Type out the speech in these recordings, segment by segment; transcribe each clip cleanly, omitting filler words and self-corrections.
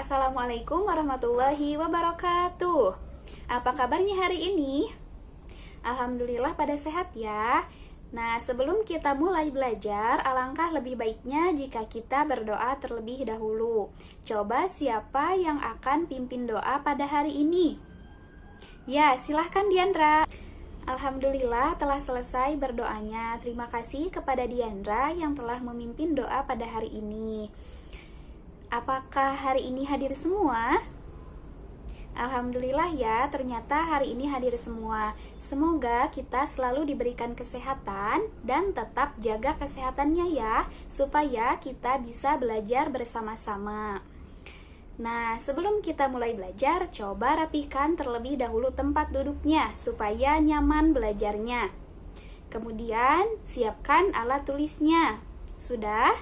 Assalamualaikum warahmatullahi wabarakatuh. Apa kabarnya hari ini? Alhamdulillah pada sehat ya. Nah, sebelum kita mulai belajar, alangkah lebih baiknya jika kita berdoa terlebih dahulu. Coba siapa yang akan pimpin doa pada hari ini? Ya, silahkan Diandra. Alhamdulillah telah selesai berdoanya. Terima kasih kepada Diandra yang telah memimpin doa pada hari ini. Apakah hari ini hadir semua? Alhamdulillah ya, ternyata hari ini hadir semua. Semoga kita selalu diberikan kesehatan dan tetap jaga kesehatannya ya, supaya kita bisa belajar bersama-sama. Nah, sebelum kita mulai belajar, coba rapikan terlebih dahulu tempat duduknya supaya nyaman belajarnya. Kemudian, siapkan alat tulisnya. Sudah?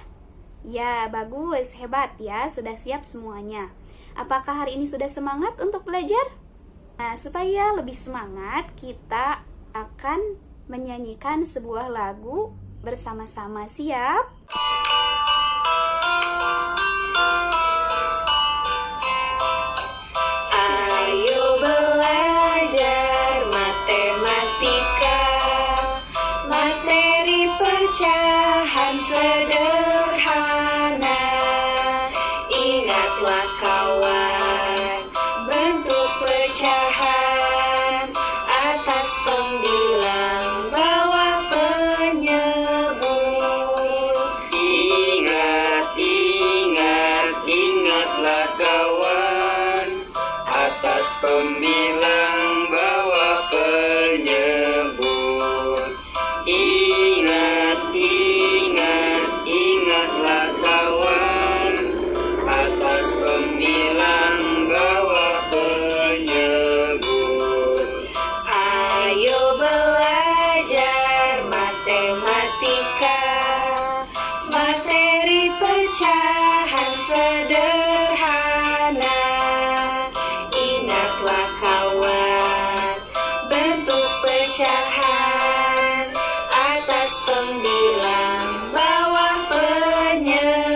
Ya, bagus, hebat ya, sudah siap semuanya. Apakah hari ini sudah semangat untuk belajar? Nah, supaya lebih semangat, kita akan menyanyikan sebuah lagu bersama-sama. Siap? Ayo belajar matematika, materi pecahan sederhana. Ingatlah kawan, bentuk pecahan, atas pembilang, bawah penyebut. Ingatlah kawan, atas pembilang, bawah penyebut. Ingatlah kawan, atas pembilang, bawah penyebut. Ayo belajar matematika, materi pecahan sederhana. Ingatlah kawan, bentuk pecahan, atas pembilang, bawah penyebut.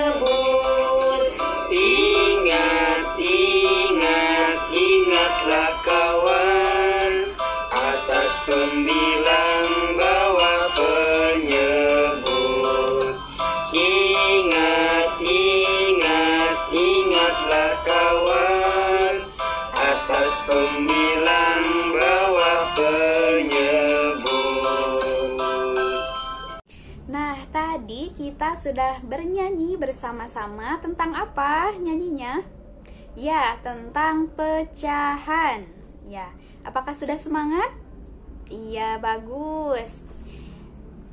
Ingatlah kawan, atas pembilang, bawah penyebut. Ingatlah kawan, atas pembilang, bawah penyebut. Nah, tadi kita sudah bernyanyi bersama-sama tentang apa nyanyinya? Ya, tentang pecahan. Ya, apakah sudah semangat? Iya, bagus.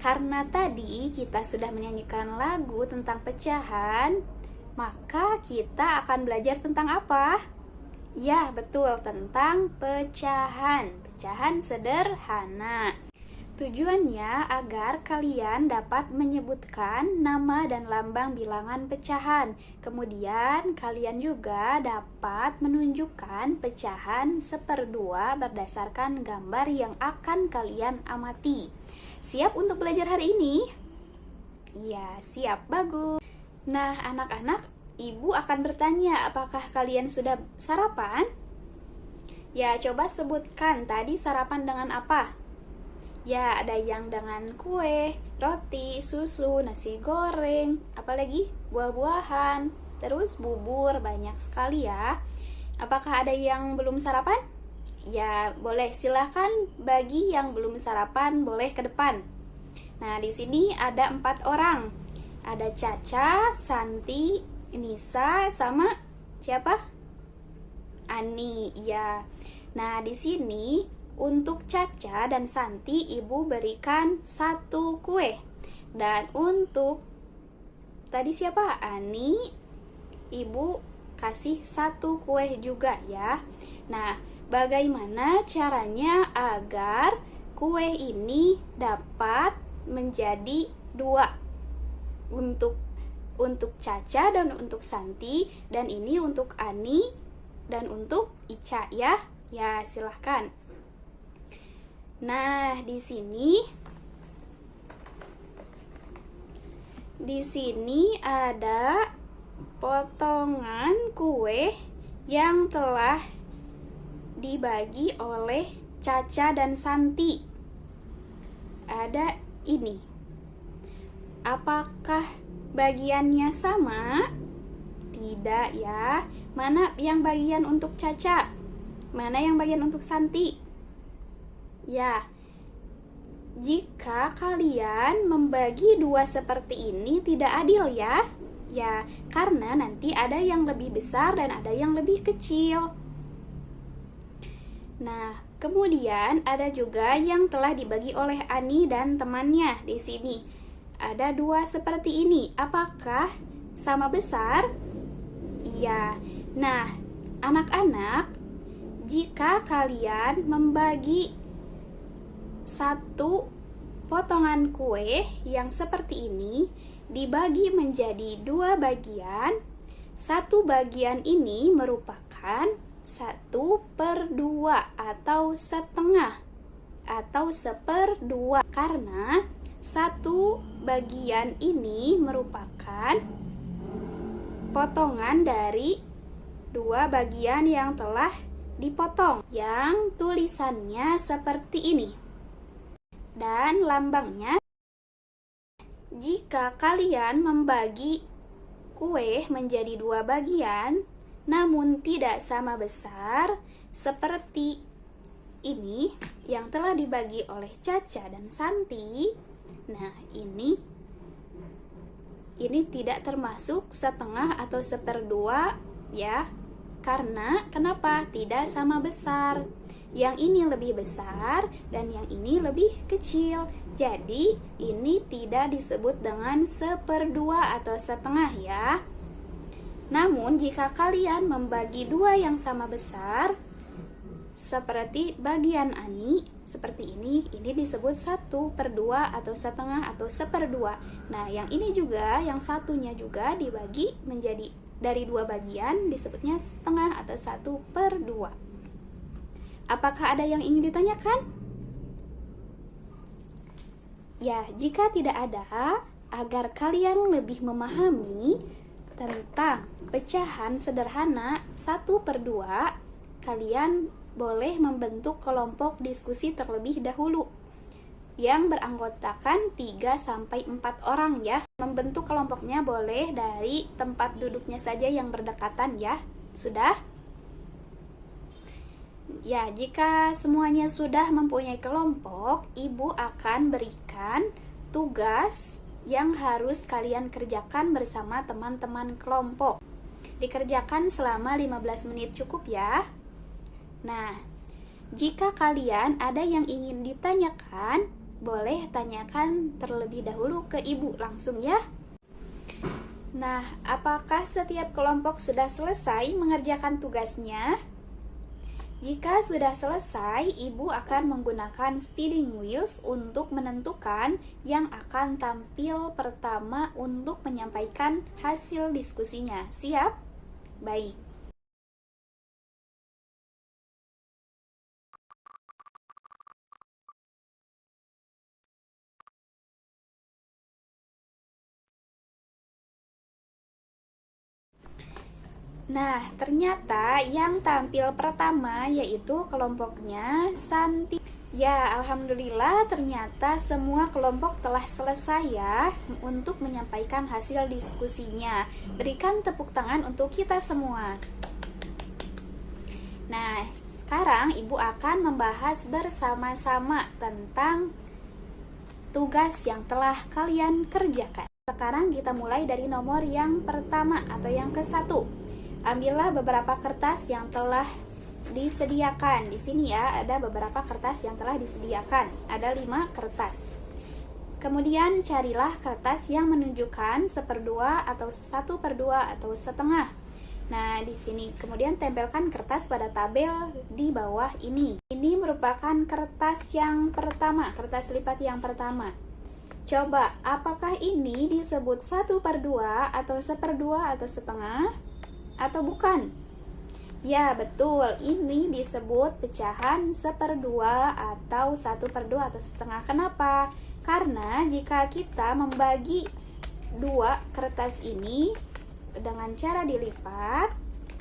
Karena tadi kita sudah menyanyikan lagu tentang pecahan, maka kita akan belajar tentang apa? Ya, betul, tentang pecahan. Pecahan sederhana. Tujuannya agar kalian dapat menyebutkan nama dan lambang bilangan pecahan. Kemudian kalian juga dapat menunjukkan pecahan 1/2 berdasarkan gambar yang akan kalian amati. Siap untuk belajar hari ini? Iya, siap, bagus. Nah, anak-anak, ibu akan bertanya, apakah kalian sudah sarapan? Ya, coba sebutkan tadi sarapan dengan apa? Ya, ada yang dengan kue, roti, susu, nasi goreng, apalagi buah-buahan, terus bubur, banyak sekali ya. Apakah ada yang belum sarapan? Ya, boleh, silahkan bagi yang belum sarapan, boleh ke depan. Nah, di sini ada 4 orang. Ada Caca, Santi, Nisa, sama siapa? Ani, ya. Nah, di sini untuk Caca dan Santi, ibu berikan 1 kue. Dan untuk tadi siapa? Ani, ibu kasih 1 kue juga ya. Nah, bagaimana caranya agar kue ini dapat menjadi 2? Untuk Caca dan untuk Santi, dan ini untuk Ani dan untuk Ica ya. Ya, silahkan. Nah, di sini ada potongan kue yang telah dibagi oleh Caca dan Santi. Ada ini. Apakah bagiannya sama? Tidak ya. Mana yang bagian untuk Caca? Mana yang bagian untuk Santi? Ya. Jika kalian membagi dua seperti ini tidak adil ya. Ya, karena nanti ada yang lebih besar dan ada yang lebih kecil. Nah, kemudian ada juga yang telah dibagi oleh Ani dan temannya di sini. Ada dua seperti ini. Apakah sama besar? Iya. Nah, anak-anak, jika kalian membagi satu potongan kue yang seperti ini dibagi menjadi dua bagian, satu bagian ini merupakan 1/2 atau setengah atau 1/2 karena satu bagian ini merupakan potongan dari dua bagian yang telah dipotong yang tulisannya seperti ini. Dan lambangnya, jika kalian membagi kue menjadi dua bagian namun tidak sama besar seperti ini yang telah dibagi oleh Caca dan Santi, nah ini tidak termasuk setengah atau 1/2 ya. Karena kenapa? Tidak sama besar. Yang ini lebih besar dan yang ini lebih kecil. Jadi ini tidak disebut dengan 1/2 atau setengah ya. Namun jika kalian membagi dua yang sama besar seperti bagian Ani seperti ini disebut 1/2 atau setengah atau 1/2. Nah, yang ini juga, yang satunya juga dibagi menjadi dari dua bagian disebutnya setengah atau 1/2. Apakah ada yang ingin ditanyakan? Ya, jika tidak ada, agar kalian lebih memahami tentang pecahan sederhana 1/2, kalian boleh membentuk kelompok diskusi terlebih dahulu yang beranggotakan 3-4 orang ya. Membentuk kelompoknya boleh dari tempat duduknya saja yang berdekatan ya. Sudah? Ya, jika semuanya sudah mempunyai kelompok, Ibu akan berikan tugas yang harus kalian kerjakan bersama teman-teman kelompok. Dikerjakan selama 15 menit cukup ya. Nah, jika kalian ada yang ingin ditanyakan, boleh tanyakan terlebih dahulu ke Ibu langsung ya. Nah, apakah setiap kelompok sudah selesai mengerjakan tugasnya? Jika sudah selesai, Ibu akan menggunakan spinning wheels untuk menentukan yang akan tampil pertama untuk menyampaikan hasil diskusinya. Siap? Baik. Nah, ternyata yang tampil pertama yaitu kelompoknya Santi. Ya, alhamdulillah ternyata semua kelompok telah selesai ya untuk menyampaikan hasil diskusinya. Berikan tepuk tangan untuk kita semua. Nah, sekarang Ibu akan membahas bersama-sama tentang tugas yang telah kalian kerjakan. Sekarang kita mulai dari nomor yang pertama atau yang ke-1. Ambillah beberapa kertas yang telah disediakan. Di sini ya, ada beberapa kertas yang telah disediakan. Ada 5 kertas. Kemudian carilah kertas yang menunjukkan 1/2 atau 1/2 atau setengah. Nah, di sini kemudian tempelkan kertas pada tabel di bawah ini. Ini merupakan kertas yang pertama, kertas lipat yang pertama. Coba, apakah ini disebut 1/2 atau 1/2 atau setengah? Atau bukan? Ya, betul. Ini disebut pecahan 1/2 atau 1/2 atau setengah. Kenapa? Karena jika kita membagi dua kertas ini dengan cara dilipat,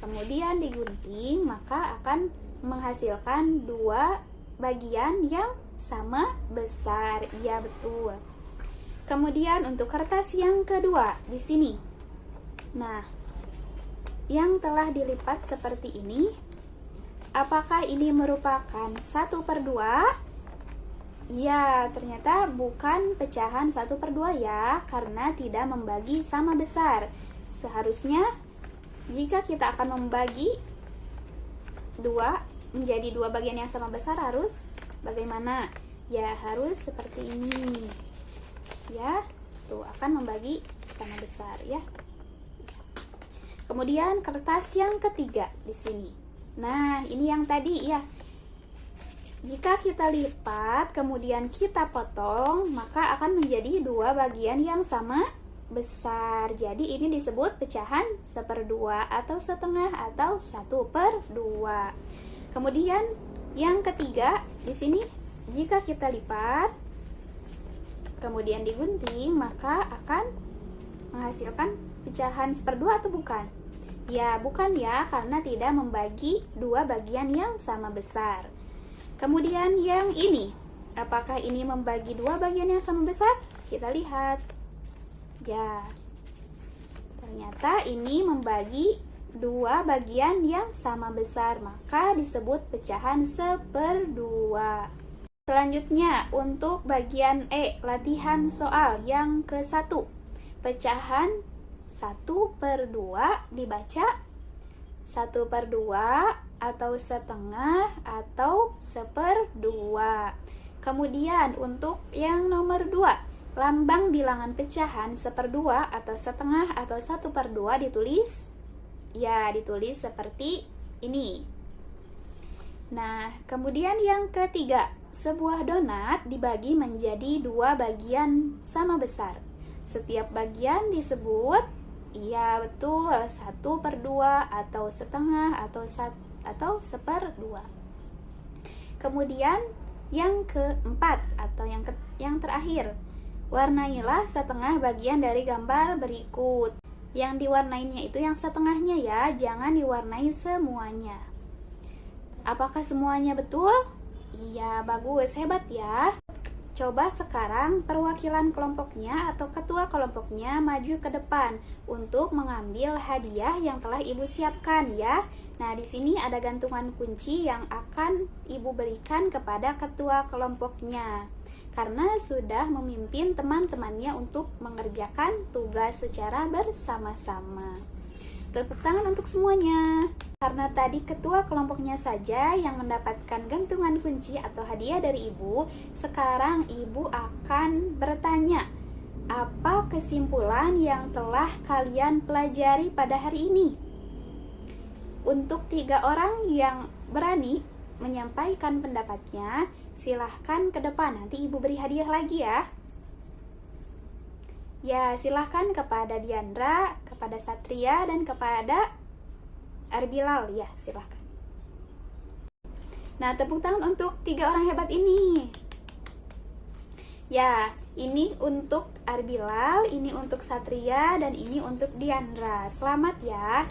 kemudian digunting, maka akan menghasilkan dua bagian yang sama besar. Iya, betul. Kemudian untuk kertas yang kedua di sini. Nah, yang telah dilipat seperti ini, apakah ini merupakan 1/2? Ya, ternyata bukan pecahan 1/2 ya, karena tidak membagi sama besar. Seharusnya jika kita akan membagi menjadi dua bagian yang sama besar, harus bagaimana? Ya, harus seperti ini. Ya, tuh akan membagi sama besar ya. Kemudian kertas yang ketiga di sini. Nah, ini yang tadi ya. Jika kita lipat kemudian kita potong, maka akan menjadi dua bagian yang sama besar. Jadi ini disebut pecahan 1/2 atau setengah atau 1/2. Kemudian yang ketiga di sini, jika kita lipat kemudian digunting, maka akan menghasilkan pecahan 1/2 atau bukan? Ya, bukan ya, karena tidak membagi dua bagian yang sama besar. Kemudian yang ini, apakah ini membagi dua bagian yang sama besar? Kita lihat. Ya, ternyata ini membagi dua bagian yang sama besar, maka disebut pecahan 1/2. Selanjutnya untuk bagian E, latihan soal yang ke-1. Pecahan 1/2 dibaca 1/2 atau setengah atau 1/2. Kemudian untuk yang nomor 2, lambang bilangan pecahan 1/2 atau setengah atau 1/2 ditulis, ya ditulis seperti ini. Nah, kemudian yang ketiga, sebuah donat dibagi menjadi dua bagian sama besar. Setiap bagian disebut, iya betul, 1/2 atau setengah atau 1/2. Kemudian yang keempat atau yang terakhir, warnailah setengah bagian dari gambar berikut. Yang diwarnainya itu yang setengahnya ya, jangan diwarnai semuanya. Apakah semuanya betul? Iya, bagus, hebat ya. Coba sekarang perwakilan kelompoknya atau ketua kelompoknya maju ke depan untuk mengambil hadiah yang telah Ibu siapkan ya. Nah, di sini ada gantungan kunci yang akan Ibu berikan kepada ketua kelompoknya, karena sudah memimpin teman-temannya untuk mengerjakan tugas secara bersama-sama. Tepuk tangan untuk semuanya. Karena tadi ketua kelompoknya saja yang mendapatkan gantungan kunci atau hadiah dari Ibu, sekarang Ibu akan bertanya, apa kesimpulan yang telah kalian pelajari pada hari ini? Untuk 3 orang yang berani menyampaikan pendapatnya, silahkan ke depan, nanti Ibu beri hadiah lagi ya. Ya, silahkan kepada Diandra, kepada Satria, dan kepada Arbilal ya, silahkan. Nah, tepuk tangan untuk 3 orang hebat ini. Ya, ini untuk Arbilal, ini untuk Satria, dan ini untuk Diandra. Selamat ya.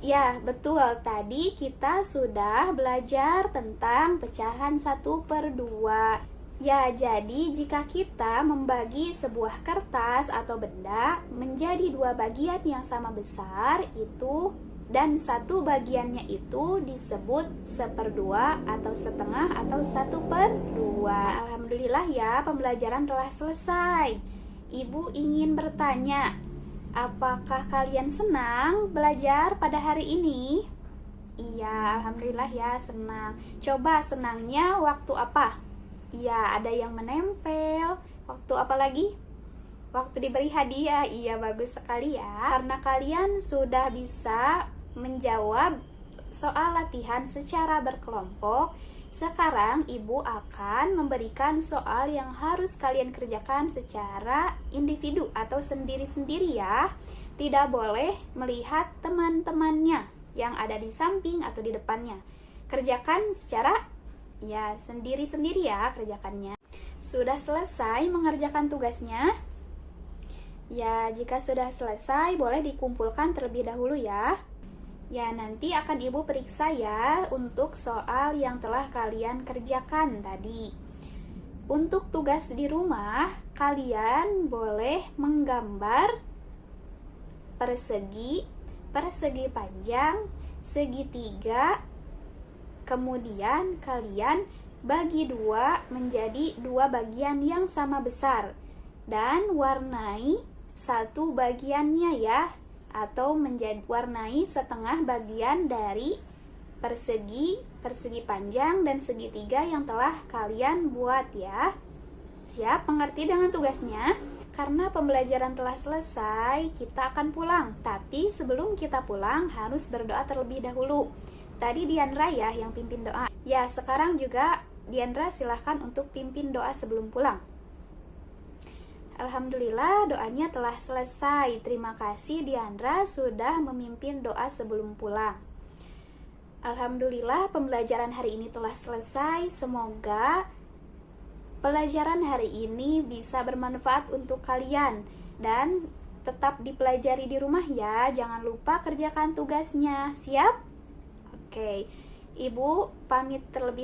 Ya, betul, tadi kita sudah belajar tentang pecahan 1/2. Ya, jadi jika kita membagi sebuah kertas atau benda menjadi 2 bagian yang sama besar itu, dan satu bagiannya itu disebut 1/2 atau setengah atau 1/2. Alhamdulillah ya, pembelajaran telah selesai. Ibu ingin bertanya, apakah kalian senang belajar pada hari ini? Iya, alhamdulillah ya, senang. Coba senangnya waktu apa? Iya, ada yang menempel. Waktu apa lagi? Waktu diberi hadiah. Iya, bagus sekali ya. Karena kalian sudah bisa menjawab soal latihan secara berkelompok, sekarang Ibu akan memberikan soal yang harus kalian kerjakan secara individu atau sendiri-sendiri ya. Tidak boleh melihat teman-temannya yang ada di samping atau di depannya. Kerjakan secara ya sendiri-sendiri ya kerjakannya. Sudah selesai mengerjakan tugasnya? Ya, jika sudah selesai, boleh dikumpulkan terlebih dahulu ya. Ya, nanti akan Ibu periksa ya untuk soal yang telah kalian kerjakan tadi. Untuk tugas di rumah, kalian boleh menggambar persegi, persegi panjang, segitiga, kemudian kalian bagi dua menjadi dua bagian yang sama besar dan warnai satu bagiannya ya, atau warnai setengah bagian dari persegi, persegi panjang dan segitiga yang telah kalian buat ya. Siap mengerti dengan tugasnya? Karena pembelajaran telah selesai, kita akan pulang. Tapi sebelum kita pulang harus berdoa terlebih dahulu. Tadi Diandra ya yang pimpin doa. Ya, sekarang juga Diandra silahkan untuk pimpin doa sebelum pulang. Alhamdulillah doanya telah selesai. Terima kasih Diandra sudah memimpin doa sebelum pulang. Alhamdulillah pembelajaran hari ini telah selesai. Semoga pelajaran hari ini bisa bermanfaat untuk kalian dan tetap dipelajari di rumah ya. Jangan lupa kerjakan tugasnya. Siap? Oke. Ibu pamit terlebih